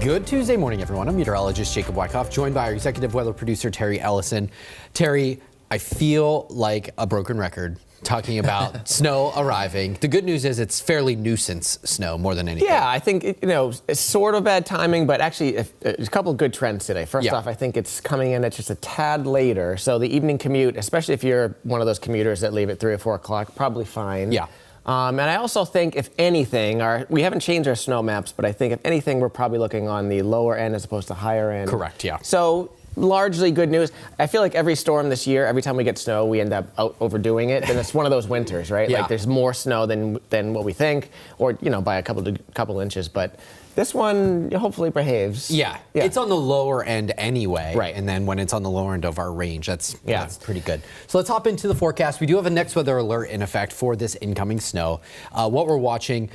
Good Tuesday morning, everyone. I'm meteorologist Jacob Wyckoff, joined by our executive weather producer, Terry Ellison. Terry, I feel like a broken record talking about snow arriving. The good news is it's fairly nuisance snow more than anything. Yeah, I think, it's sort of bad timing, but actually a couple of good trends today. First off, I think it's coming in at just a tad later. So the evening commute, especially if you're one of those commuters that leave at 3 or 4 o'clock, probably fine. Yeah. And I also think, if anything, we haven't changed our snow maps, but I think if anything, we're probably looking on the lower end as opposed to higher end. Correct, yeah. So largely good news. I feel like every storm this year, every time we get snow, we end up overdoing it. And it's one of those winters, right? Yeah. Like there's more snow than what we think, or by a couple inches. But this one hopefully behaves. Yeah, it's on the lower end anyway. Right. And then when it's on the lower end of our range, that's pretty good. So let's hop into the forecast. We do have a next weather alert in effect for this incoming snow. What we're watching,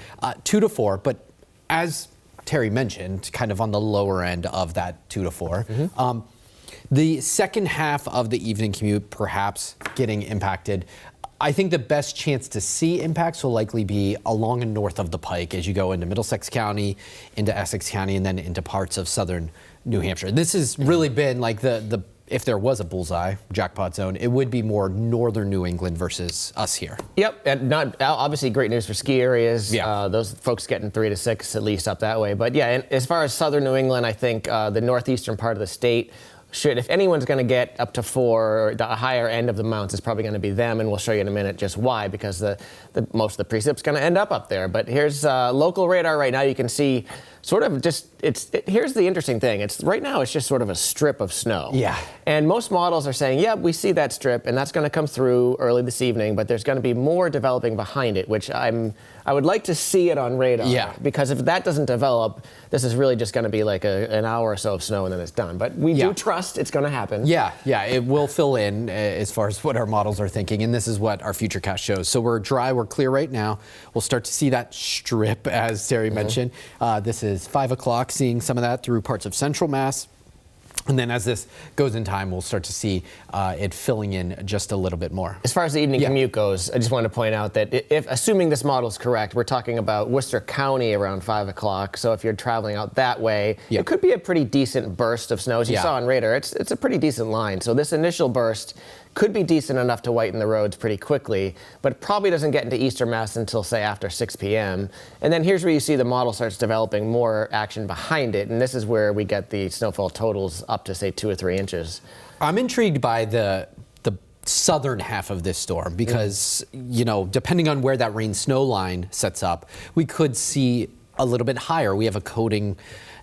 2 to 4, but as Terry mentioned, kind of on the lower end of that 2 to 4. Mm-hmm. The second half of the evening commute perhaps getting impacted. I think the best chance to see impacts will likely be along and north of the Pike as you go into Middlesex County, into Essex County, and then into parts of southern New Hampshire. This has really been like if there was a bullseye jackpot zone, it would be more northern New England versus us here. Yep, and not obviously great news for ski areas. Yeah. Those folks getting 3 to 6 at least up that way. But yeah, and as far as southern New England, I think the northeastern part of the state should, if anyone's going to get up to 4, the higher end of the mounts is probably going to be them, and we'll show you in a minute just why, because most of the precipit's going to end up there. But here's local radar right now. You can see sort of just, here's the interesting thing. Right now it's just sort of a strip of snow. Yeah. And most models are saying, yeah, we see that strip, and that's going to come through early this evening, but there's going to be more developing behind it, which I would like to see it on radar. Yeah. Because if that doesn't develop, this is really just going to be like an hour or so of snow and then it's done. But we do trust it's going to happen. Yeah, it will fill in as far as what our models are thinking, and this is what our futurecast shows. So we're dry, we're clear right now. We'll start to see that strip, as Terry mentioned. This is 5 o'clock, seeing some of that through parts of central Mass. And then as this goes in time, we'll start to see it filling in just a little bit more. As far as the evening commute goes, I just want to point out that if assuming this model is correct, we're talking about Worcester County around 5 o'clock. So if you're traveling out that way, it could be a pretty decent burst of snow. As you saw on radar, it's a pretty decent line. So this initial burst could be decent enough to whiten the roads pretty quickly, but it probably doesn't get into Eastern Mass until, say, after 6 p.m. And then here's where you see the model starts developing more action behind it, and this is where we get the snowfall totals up to, say, 2 or 3 inches. I'm intrigued by the southern half of this storm because, depending on where that rain-snow line sets up, we could see a little bit higher. We have a coating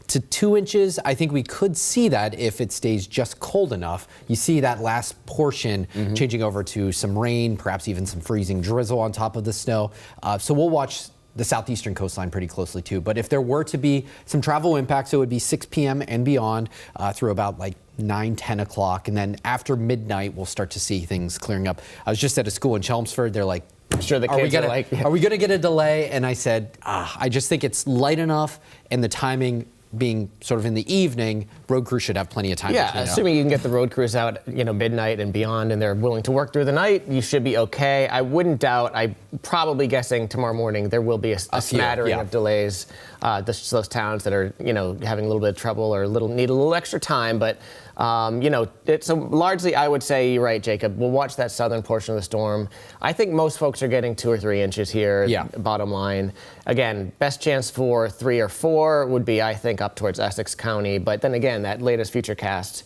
to 2 inches. I think we could see that if it stays just cold enough. You see that last portion changing over to some rain, perhaps even some freezing drizzle on top of the snow. So we'll watch the southeastern coastline pretty closely too. But if there were to be some travel impacts, it would be 6 p.m. and beyond through about like 9, 10 o'clock. And then after midnight, we'll start to see things clearing up. I was just at a school in Chelmsford. They're like, I'm sure the kids are we gonna get a delay? And I said, I just think it's light enough, and the timing being sort of in the evening, road crews should have plenty of time. Yeah, assuming you can get the road crews out, midnight and beyond, and they're willing to work through the night, you should be okay. I wouldn't doubt, I'm probably guessing tomorrow morning there will be a smattering of delays. Those towns that are, having a little bit of trouble or need a little extra time, but so largely I would say you're right, Jacob. We'll watch that southern portion of the storm. I think most folks are getting 2 or 3 inches here. Bottom line. Again, best chance for 3 or 4 would be, I think, up towards Essex County. But then again, that latest futurecast,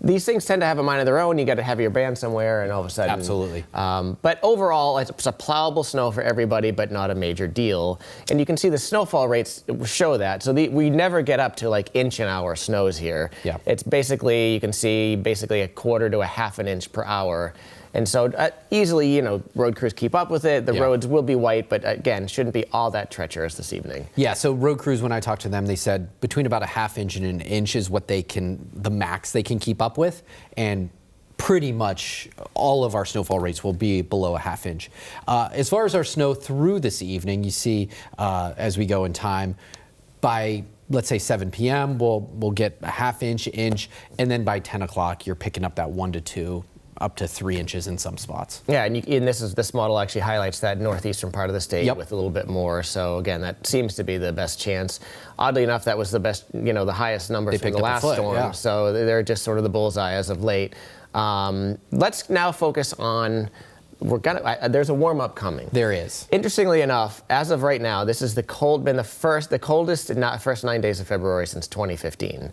these things tend to have a mind of their own. You got to have your band somewhere, and all of a sudden. Absolutely. But overall, it's a plowable snow for everybody, but not a major deal. And you can see the snowfall rates show that. So we never get up to like inch-an-hour snows here. Yeah. It's basically, you can see basically a quarter to a half an inch per hour. And so easily, road crews keep up with it. The roads will be white, but again, shouldn't be all that treacherous this evening. Yeah, so road crews, when I talked to them, they said between about a half inch and an inch is what the max they can keep up with. And pretty much all of our snowfall rates will be below a half inch. As far as our snow through this evening, you see as we go in time, by let's say 7 p.m., we'll get a half inch, and then by 10 o'clock, you're picking up that 1 to 2 up to 3 inches in some spots. Yeah, and this model actually highlights that northeastern part of the state with a little bit more. So again, that seems to be the best chance. Oddly enough, that was the best, the highest number from the last storm. So they're just sort of the bullseye as of late. Let's now focus on. There's a warm-up coming. There is. Interestingly enough, as of right now, this is the coldest first 9 days of February since 2015.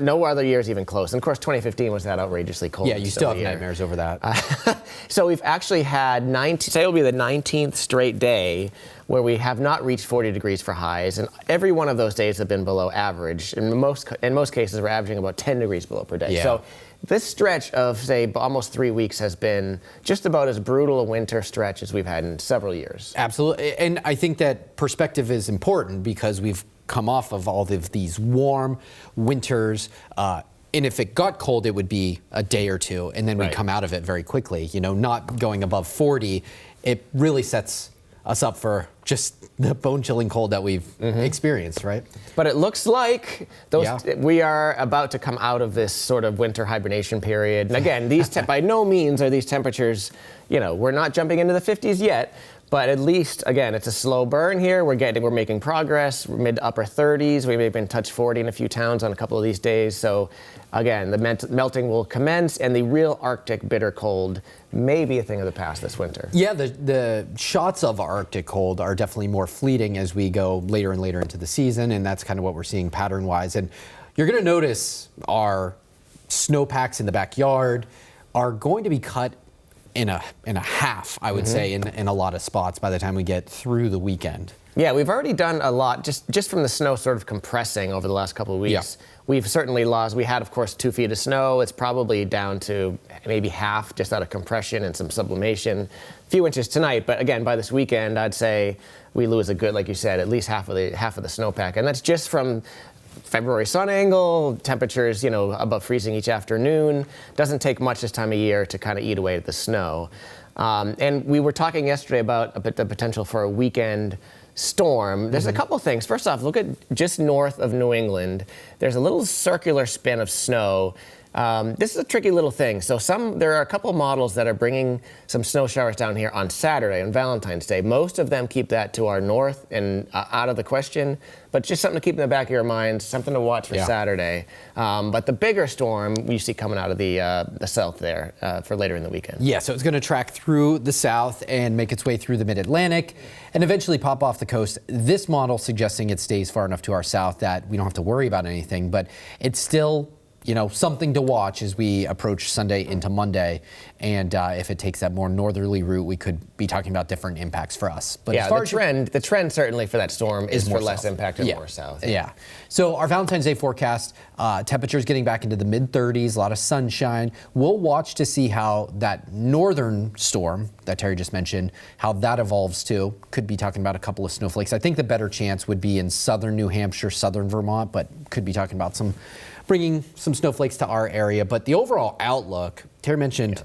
No other years even close. And of course, 2015 was that outrageously cold. Yeah, you still have nightmares over that. So we've actually had today will be the 19th straight day where we have not reached 40 degrees for highs, and every one of those days have been below average. In most cases, we're averaging about 10 degrees below per day. Yeah. So this stretch of, say, almost 3 weeks has been just about as brutal a winter stretch as we've had in several years. Absolutely. And I think that perspective is important because we've come off of all of these warm winters. And if it got cold, it would be a day or two, and then we'd come out of it very quickly. Not going above 40, it really sets us up for just the bone-chilling cold that we've experienced, right? But it looks like we are about to come out of this sort of winter hibernation period. And again, these by no means are these temperatures, we're not jumping into the 50s yet, but at least, again, it's a slow burn here. We're making progress. We're mid to upper 30s. We may even touch 40 in a few towns on a couple of these days. So again, the melting will commence, and the real Arctic bitter cold may be a thing of the past this winter. Yeah, the shots of Arctic cold are definitely more fleeting as we go later and later into the season, and that's kind of what we're seeing pattern-wise. And you're going to notice our snowpacks in the backyard are going to be cut in a half, I would say, in a lot of spots by the time we get through the weekend. Yeah, we've already done a lot just from the snow sort of compressing over the last couple of weeks. Yeah. We've certainly lost. We had, of course, 2 feet of snow. It's probably down to maybe half just out of compression and some sublimation. A few inches tonight, but again, by this weekend, I'd say we lose a good, like you said, at least half of the snowpack, and that's just from February sun angle, temperatures, above freezing each afternoon. Doesn't take much this time of year to kind of eat away at the snow. And we were talking yesterday about the potential for a weekend storm. There's a couple things. First off, look at just north of New England. There's a little circular spin of snow. This is a tricky little thing. So there are a couple models that are bringing some snow showers down here on Saturday, on Valentine's Day. Most of them keep that to our north and out of the question, but just something to keep in the back of your mind, something to watch for Saturday. But the bigger storm you see coming out of the south there for later in the weekend. Yeah, so it's going to track through the south and make its way through the mid-Atlantic and eventually pop off the coast. This model suggesting it stays far enough to our south that we don't have to worry about anything, but it's still something to watch as we approach Sunday into Monday. And if it takes that more northerly route, we could be talking about different impacts for us. But as far as the trend certainly for that storm is for less impact and more south. Yeah. So our Valentine's Day forecast, temperatures getting back into the mid-30s, a lot of sunshine. We'll watch to see how that northern storm that Terry just mentioned, how that evolves too. Could be talking about a couple of snowflakes. I think the better chance would be in southern New Hampshire, southern Vermont, but could be talking about bringing some snowflakes to our area. But the overall outlook, Terry mentioned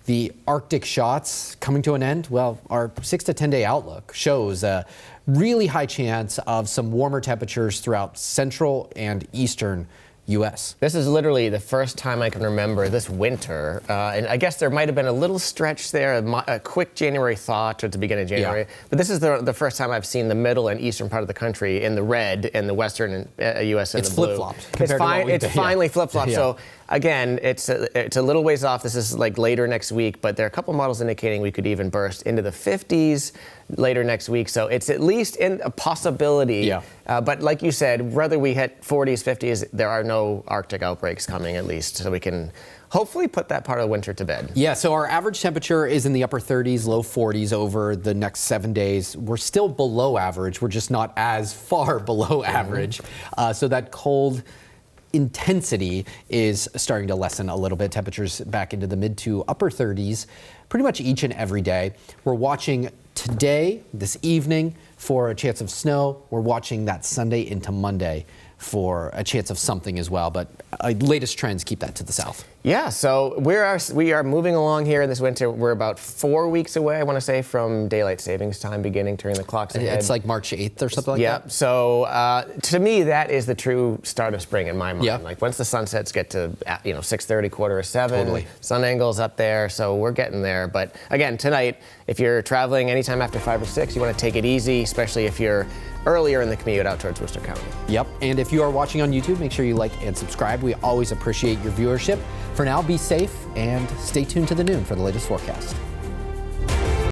the Arctic shots coming to an end. Well, our 6 to 10 day outlook shows a really high chance of some warmer temperatures throughout central and eastern U.S. This is literally the first time I can remember this winter, and I guess there might have been a little stretch there, a quick January thaw at the beginning of January, but this is the first time I've seen the middle and eastern part of the country in the red and the western U.S. in the blue. It's finally flip-flopped. So again, it's a little ways off. This is like later next week, but there are a couple models indicating we could even burst into the 50s later next week. So it's at least in a possibility. But like you said, whether we hit 40s, 50s, there are no Arctic outbreaks coming at least. So we can hopefully put that part of the winter to bed. Yeah, so our average temperature is in the upper 30s, low 40s over the next 7 days. We're still below average. We're just not as far below average. So that cold intensity is starting to lessen a little bit. Temperatures back into the mid to upper 30s pretty much each and every day. We're watching today, this evening, for a chance of snow. We're watching that Sunday into Monday for a chance of something as well. But latest trends keep that to the south. Yeah, so we are moving along here this winter. We're about 4 weeks away, I want to say, from daylight savings time beginning, turning the clocks ahead. It's like March 8th or something like that? Yeah, so to me, that is the true start of spring in my mind. Yeah. Like once the sunsets get to 6:30, 6:45, Totally. sun angle's up there, so we're getting there. But again, tonight, if you're traveling anytime after 5 or 6, you want to take it easy, especially if you're earlier in the commute out towards Worcester County. Yep, and if you are watching on YouTube, make sure you like and subscribe. We always appreciate your viewership. For now, be safe and stay tuned to the noon for the latest forecast.